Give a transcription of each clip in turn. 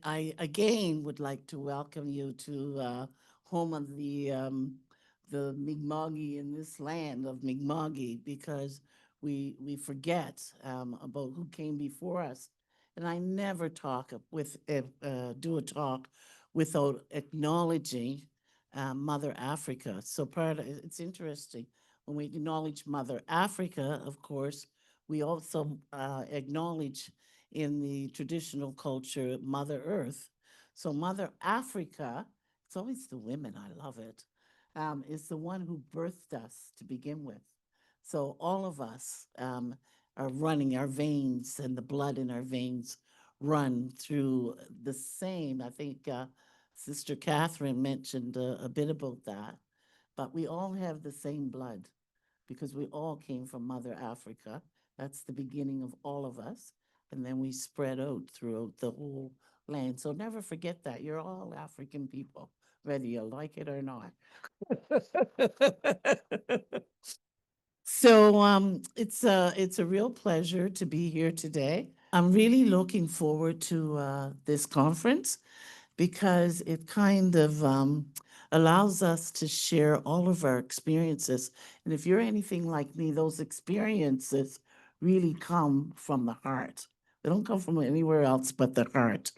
I again would like to welcome you to home of the Mi'kmaq in this land of Mi'kmaq, because we forget about who came before us, and I never talk with do a talk without acknowledging Mother Africa. So it's interesting when we acknowledge Mother Africa. Of course, we also acknowledge in the traditional culture, Mother Earth. So Mother Africa, it's always the women, I love it, is the one who birthed us to begin with. So all of us are running our veins, and the blood in our veins run through the same. I think Sister Catherine mentioned a bit about that, but we all have the same blood because we all came from Mother Africa. That's the beginning of all of us. And then we spread out throughout the whole land. So never forget that. You're all African people, whether you like it or not. So it's a real pleasure to be here today. I'm really looking forward to this conference because it kind of allows us to share all of our experiences. And if you're anything like me, those experiences really come from the heart. They don't come from anywhere else but the heart.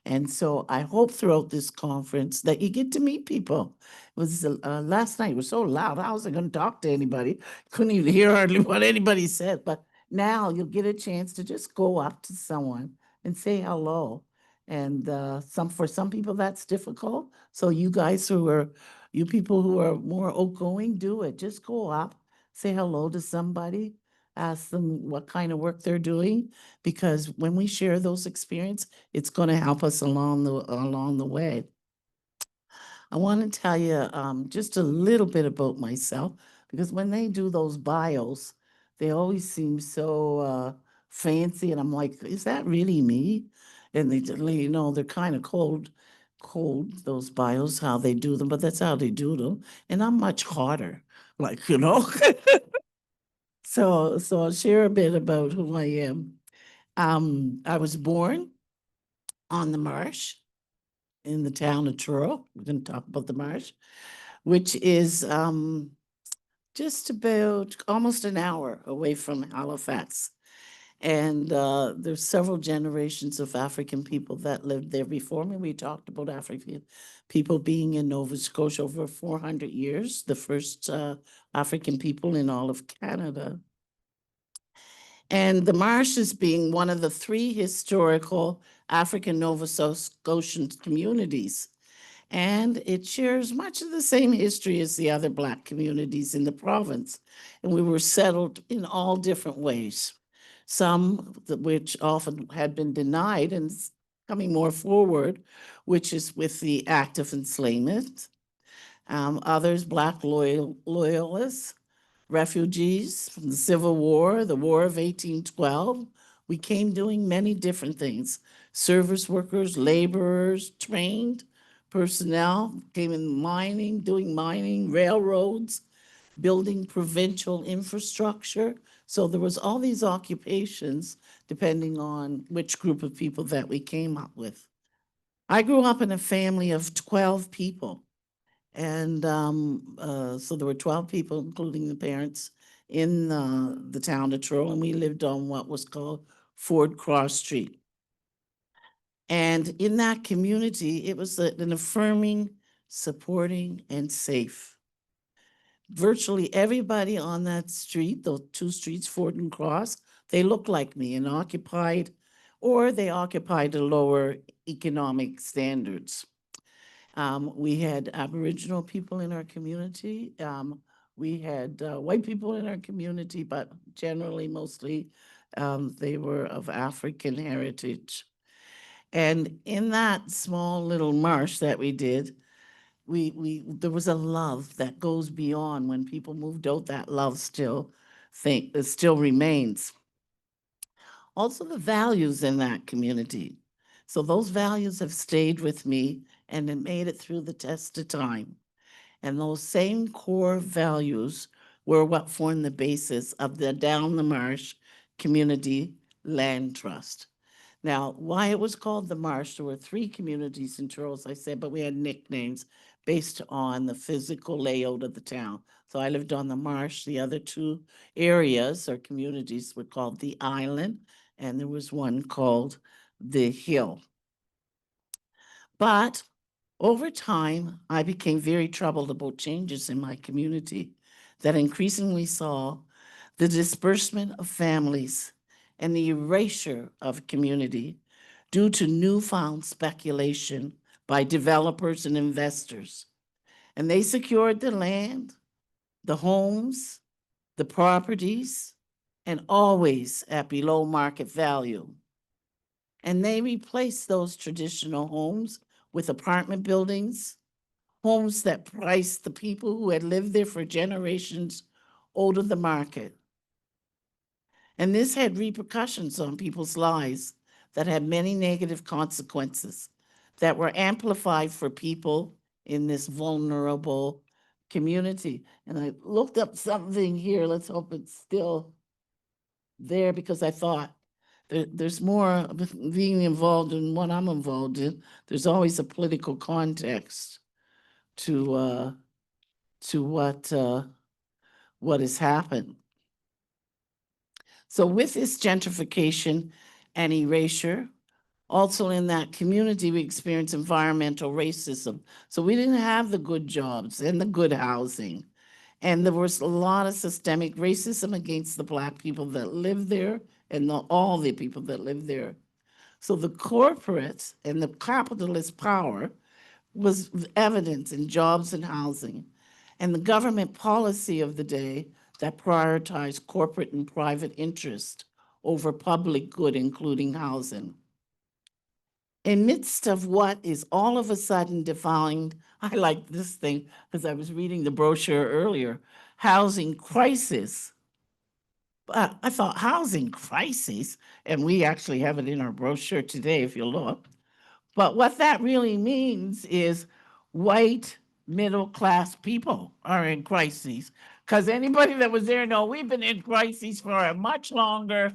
And so I hope throughout this conference that you get to meet people. It was last night, it was so loud. How was I going to talk to anybody? Couldn't even hear hardly what anybody said. But now you'll get a chance to just go up to someone and say hello, and for some people that's difficult. So you people who are more outgoing, do it. Just go up, say hello to somebody, ask them what kind of work they're doing, because when we share those experiences, it's going to help us along the way. I want to tell you just a little bit about myself, because when they do those bios, they always seem so fancy, and I'm like, is that really me? And they're kind of cold, those bios, how they do them, but that's how they do them. And I'm much hotter, like. So I'll share a bit about who I am. I was born on the marsh in the town of Truro. We're going to talk about the marsh, which is just about almost an hour away from Halifax. And there's several generations of African people that lived there before me. We talked about African people being in Nova Scotia over 400 years, the first African people in all of Canada. And the Marshes being one of the three historical African Nova Scotian communities. And it shares much of the same history as the other Black communities in the province. And we were settled in all different ways, some which often had been denied and coming more forward, which is with the act of enslavement. Others, Black loyalists, refugees from the Civil War, the War of 1812. We came doing many different things. Service workers, laborers, trained personnel came in mining, doing mining, railroads, building provincial infrastructure. So there was all these occupations depending on which group of people that we came up with. I grew up in a family of 12 people. And so there were 12 people, including the parents, in the town of Truro, and we lived on what was called Ford Cross Street. And in that community, it was an affirming, supporting, and safe. Virtually everybody on that street, those two streets, Ford and Cross, they looked like me and they occupied the lower economic standards. We had Aboriginal people in our community. We had white people in our community, but generally, mostly, they were of African heritage. And in that small little marsh that we did, we there was a love that goes beyond. When people moved out, that love still remains. Also, the values in that community. So those values have stayed with me and have made it through the test of time. And those same core values were what formed the basis of the Down the Marsh Community Land Trust. Now, why it was called the Marsh, there were 3 communities in Truro, as I said, but we had nicknames based on the physical layout of the town. So I lived on the Marsh. The other 2 areas or communities were called the Island, and there was one called the Hill. But over time, I became very troubled about changes in my community that increasingly saw the disbursement of families and the erasure of community due to newfound speculation by developers and investors. And they secured the land, the homes, the properties, and always at below market value. And they replaced those traditional homes with apartment buildings, homes that priced the people who had lived there for generations out of the market. And this had repercussions on people's lives that had many negative consequences that were amplified for people in this vulnerable community. And I looked up something here. Let's hope it's still there, because I thought there's more being involved in what I'm involved in. There's always a political context to what has happened. So with this gentrification and erasure, also in that community, we experienced environmental racism. So we didn't have the good jobs and the good housing. And there was a lot of systemic racism against the Black people that lived there and all the people that lived there. So the corporates and the capitalist power was evident in jobs and housing, and the government policy of the day that prioritized corporate and private interest over public good, including housing. In midst of what is all of a sudden defined, I like this thing because I was reading the brochure earlier, housing crisis. But I thought housing crisis, and we actually have it in our brochure today if you look. But what that really means is white middle-class people are in crises. Because anybody that was there know we've been in crises for a much longer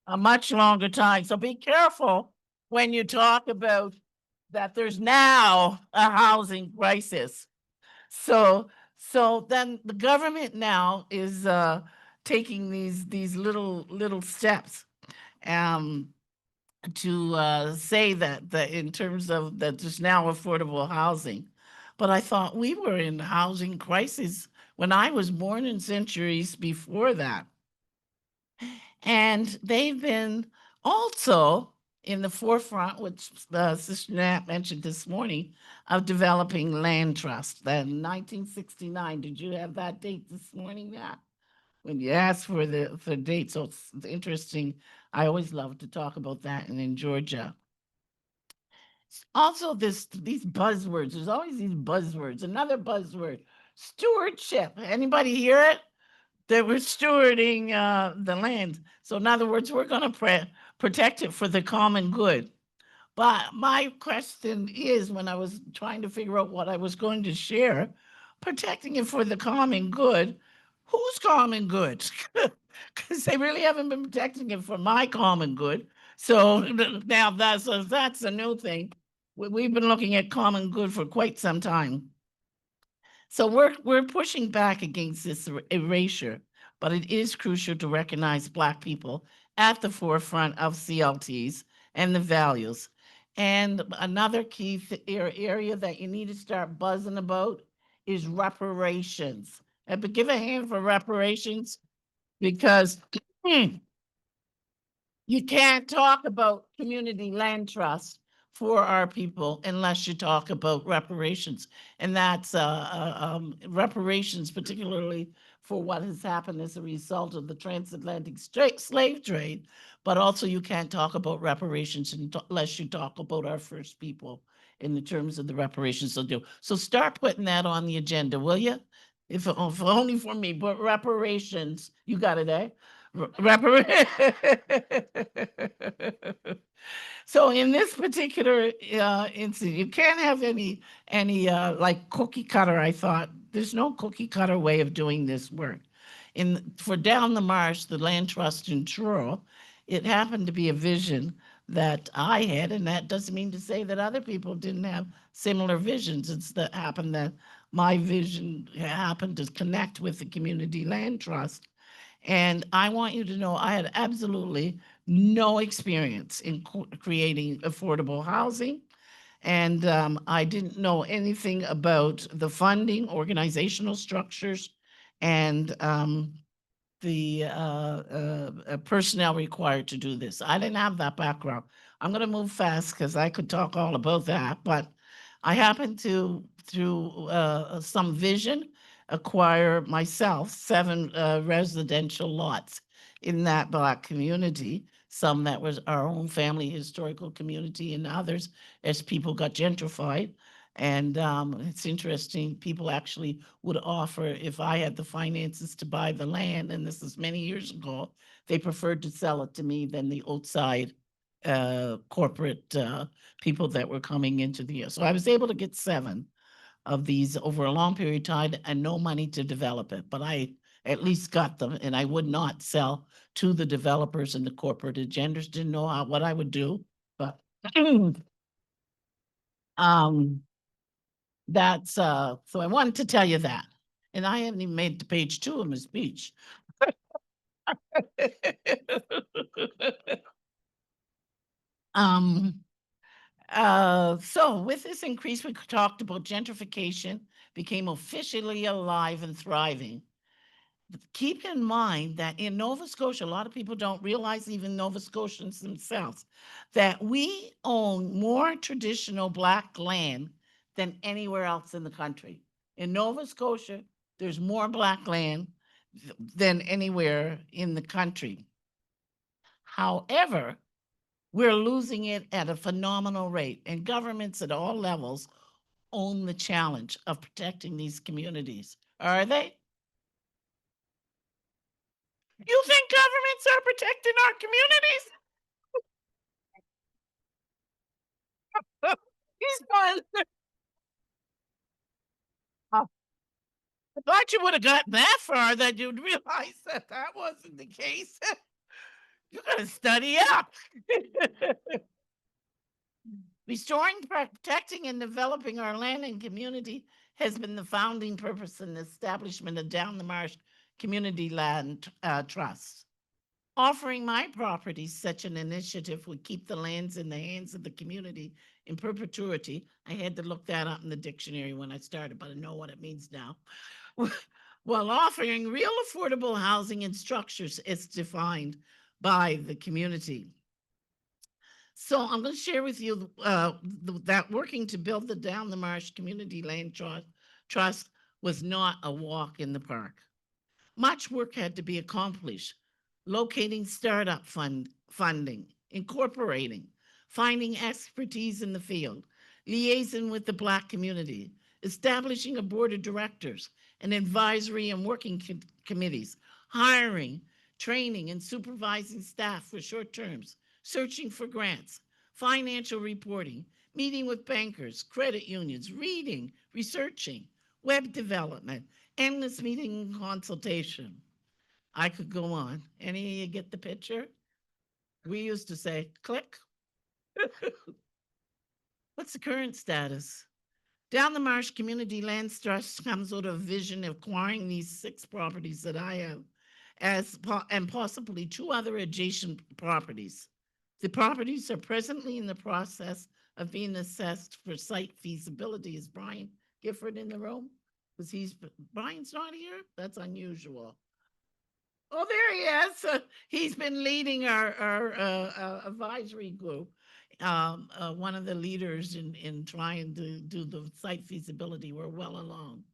time. So be careful when you talk about that there's now a housing crisis. So then the government now is taking these little steps. To say that in terms of that there's now affordable housing. But I thought we were in housing crisis when I was born and centuries before that. And they've been also in the forefront, which Sister Nat mentioned this morning, of developing land trust. Then 1969, did you have that date this morning, Nat? When you asked for the date, so it's interesting. I always love to talk about that, and in Georgia. Also, these buzzwords. There's always these buzzwords. Another buzzword: stewardship. Anybody hear it? That we're stewarding the land. So, in other words, we're going to protect it for the common good. But my question is, when I was trying to figure out what I was going to share, protecting it for the common good, whose common good? Because they really haven't been protecting it for my common good. So now that's a new thing. We've been looking at common good for quite some time. So we're pushing back against this erasure, but it is crucial to recognize Black people at the forefront of CLTs and the values. And another key area that you need to start buzzing about is reparations. But give a hand for reparations, because you can't talk about community land trust for our people unless you talk about reparations. And that's reparations, particularly for what has happened as a result of the transatlantic slave trade. But also you can't talk about reparations unless you talk about our first people in the terms of the reparations they'll do. So start putting that on the agenda, will you? If only for me, but reparations, you got it, eh? So in this particular incident, you can't have any like cookie cutter. I thought there's no cookie cutter way of doing this work. For Down the Marsh, the land trust in Truro, it happened to be a vision that I had, and that doesn't mean to say that other people didn't have similar visions. It's that happened that my vision happened to connect with the Community Land Trust. And I want you to know I had absolutely no experience in creating affordable housing. And I didn't know anything about the funding, organizational structures, and the personnel required to do this. I didn't have that background. I'm going to move fast because I could talk all about that, but I happened to, through some vision, acquire myself 7 residential lots in that Black community. Some that was our own family historical community, and others as people got gentrified. And it's interesting, people actually would offer, if I had the finances to buy the land, and this is many years ago, they preferred to sell it to me than the outside corporate people that were coming into the year. So I was able to get 7 of these over a long period of time and no money to develop it. But I at least got them, and I would not sell to the developers and the corporate agendas. Didn't know what I would do, but that's so I wanted to tell you that. And I haven't even made it to page 2 of my speech. um so with this increase, we talked about gentrification became officially alive and thriving. But keep in mind that in Nova Scotia, a lot of people don't realize, even Nova Scotians themselves, that we own more traditional Black land than anywhere else in the country. In Nova Scotia, there's more Black land than anywhere in the country. However, we're losing it at a phenomenal rate, and governments at all levels own the challenge of protecting these communities. Are they? You think governments are protecting our communities? He's going. I thought you would have gotten that far that you'd realize that that wasn't the case. You got to study up. Restoring, protecting, and developing our land and community has been the founding purpose and establishment of DowntheMarsh Community Land Trust. Offering my properties, such an initiative would keep the lands in the hands of the community in perpetuity. I had to look that up in the dictionary when I started, but I know what it means now. While offering real affordable housing and structures as defined by the community. So I'm going to share with you that working to build the DowntheMarsh Community Land Trust was not a walk in the park. Much work had to be accomplished, locating startup funding, incorporating, finding expertise in the field, liaising with the Black community, establishing a board of directors and advisory and working committees, hiring, training, and supervising staff for short terms, searching for grants, financial reporting, meeting with bankers, credit unions, reading, researching, web development, endless meeting and consultation. I could go on. Any of you get the picture? We used to say, click. What's the current status? DowntheMarsh Community Land Trust comes with a vision of acquiring these 6 properties that I have and possibly 2 other adjacent properties. The properties are presently in the process of being assessed for site feasibility. Is Brian Gifford in the room? Because Brian's not here? That's unusual. Oh, there he is. He's been leading our advisory group. One of the leaders in trying to do the site feasibility. We're well along.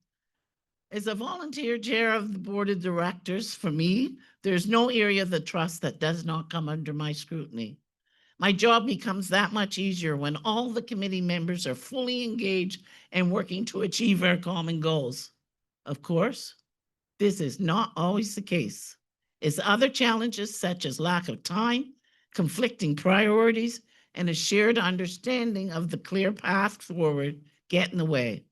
As a volunteer chair of the board of directors, for me, there's no area of the trust that does not come under my scrutiny. My job becomes that much easier when all the committee members are fully engaged and working to achieve our common goals. Of course, this is not always the case, as other challenges such as lack of time, conflicting priorities, and a shared understanding of the clear path forward get in the way.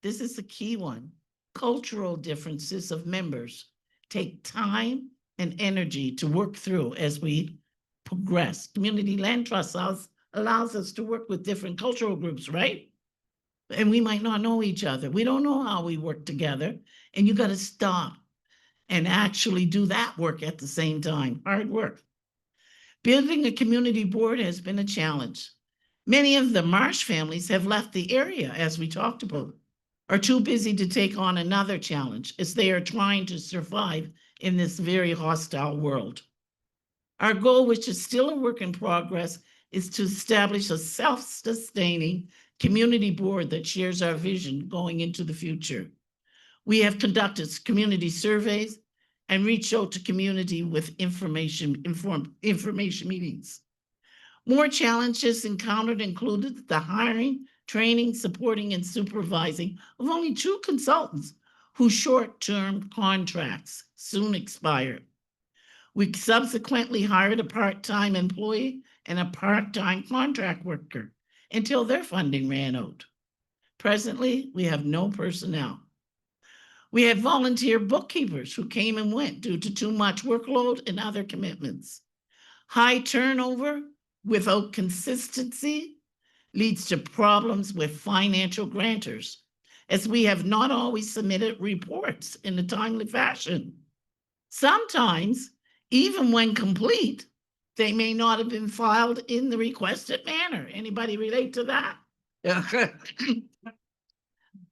This is the key one. Cultural differences of members take time and energy to work through as we progress. Community Land Trust allows us to work with different cultural groups, right? And we might not know each other. We don't know how we work together. And you got to stop and actually do that work at the same time. Hard work. Building a community board has been a challenge. Many of the Marsh families have left the area, as we talked about, are too busy to take on another challenge as they are trying to survive in this very hostile world. Our goal, which is still a work in progress, is to establish a self-sustaining community board that shares our vision going into the future. We have conducted community surveys and reached out to community with information meetings. More challenges encountered included the hiring, training, supporting, and supervising of only 2 consultants whose short-term contracts soon expire. We subsequently hired a part-time employee and a part-time contract worker until their funding ran out. Presently, we have no personnel. We had volunteer bookkeepers who came and went due to too much workload and other commitments. High turnover without consistency leads to problems with financial grantors, as we have not always submitted reports in a timely fashion. Sometimes, even when complete, they may not have been filed in the requested manner. Anybody relate to that?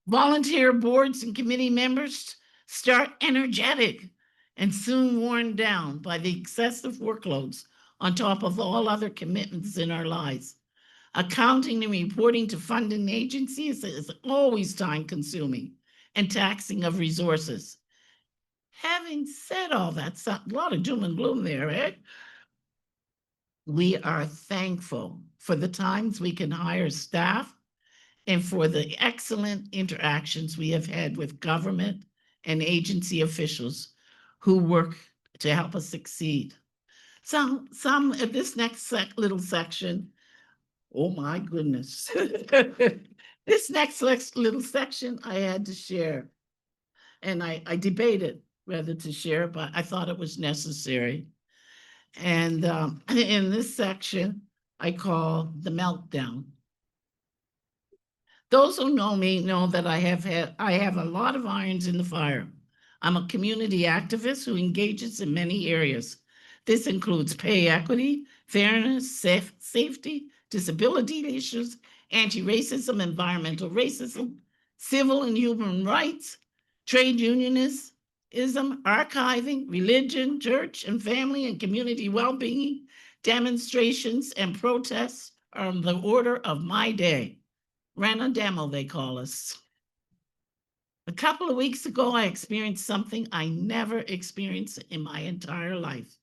Volunteer boards and committee members start energetic and soon worn down by the excessive workloads on top of all other commitments in our lives. Accounting and reporting to funding agencies is always time-consuming and taxing of resources. Having said all that, a lot of doom and gloom there, eh? We are thankful for the times we can hire staff and for the excellent interactions we have had with government and agency officials who work to help us succeed. Some of this next little section, oh my goodness. This next little section I had to share. And I debated whether to share, but I thought it was necessary. And in this section, I call the meltdown. Those who know me know that I have a lot of irons in the fire. I'm a community activist who engages in many areas. This includes pay equity, fairness, safety, disability issues, anti-racism, environmental racism, civil and human rights, trade unionism, archiving, religion, church and family and community well-being, demonstrations and protests are on the order of my day. Ranademo, they call us. A couple of weeks ago, I experienced something I never experienced in my entire life.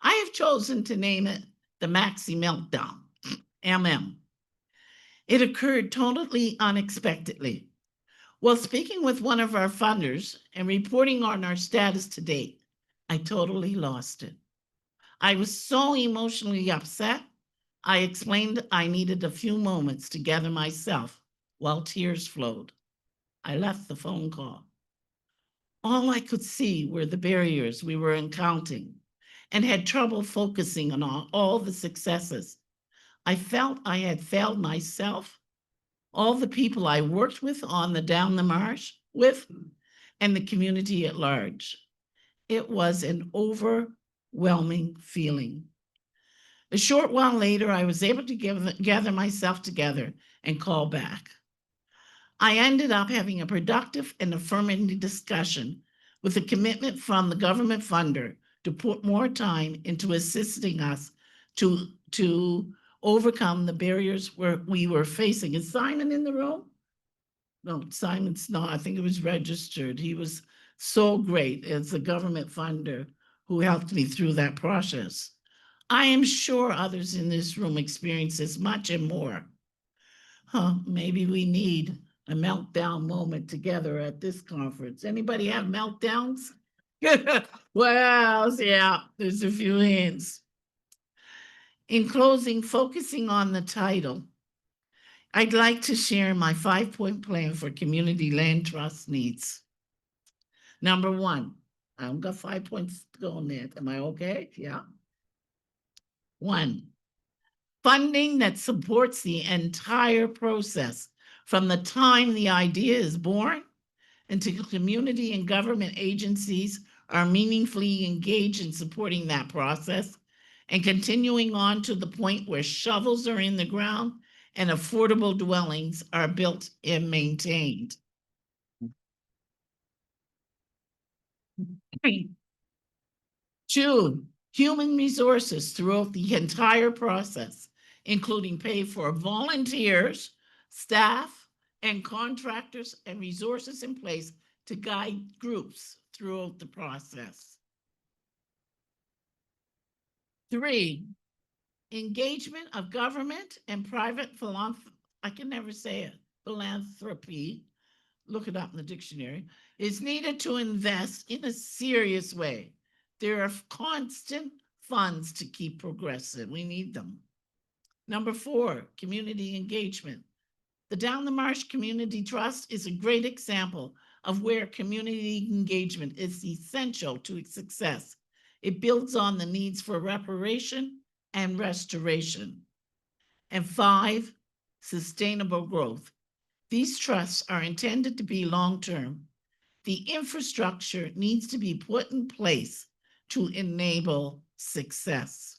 I have chosen to name it the Maxi Meltdown, MM. It occurred totally unexpectedly. While speaking with one of our funders and reporting on our status to date, I totally lost it. I was so emotionally upset, I explained I needed a few moments to gather myself while tears flowed. I left the phone call. All I could see were the barriers we were encountering and had trouble focusing on all the successes. I felt I had failed myself, all the people I worked with on the Down the Marsh with, and the community at large. It was an overwhelming feeling. A short while later, I was able to gather myself together and call back. I ended up having a productive and affirming discussion with a commitment from the government funder to put more time into assisting us to overcome the barriers we were facing. Is Simon in the room? No, Simon's not. I think it was registered. He was so great as a government funder who helped me through that process. I am sure others in this room experience as much and more. Maybe we need a meltdown moment together at this conference. Anybody have meltdowns? Well, yeah, there's a few hands. In closing, focusing on the title, I'd like to share my 5-point plan for community land trust needs. Number 1, I've got 5 points to go on there. Am I okay? Yeah. One, funding that supports the entire process from the time the idea is born until community and government agencies are meaningfully engaged in supporting that process and continuing on to the point where shovels are in the ground and affordable dwellings are built and maintained. Two, human resources throughout the entire process, including pay for volunteers, staff, and contractors, and resources in place to guide groups throughout the process. Three, engagement of government and private philanthropy, look it up in the dictionary, is needed to invest in a serious way. There are constant funds to keep progressing. We need them. Number four, community engagement. The DowntheMarsh Community Trust is a great example of where community engagement is essential to its success. It builds on the needs for reparation and restoration. And five, sustainable growth. These trusts are intended to be long-term. The infrastructure needs to be put in place to enable success.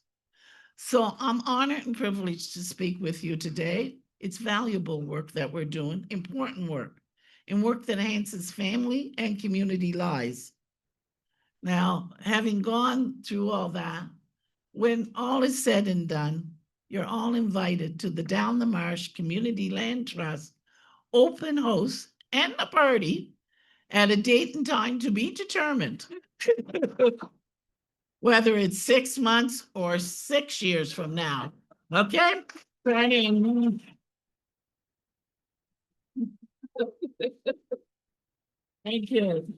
So I'm honored and privileged to speak with you today. It's valuable work that we're doing, important work, and work that enhances family and community lives. Now, having gone through all that, when all is said and done, you're all invited to the DowntheMarsh Community Land Trust open house and a party at a date and time to be determined. Whether it's 6 months or 6 years from now. Okay? Thank you.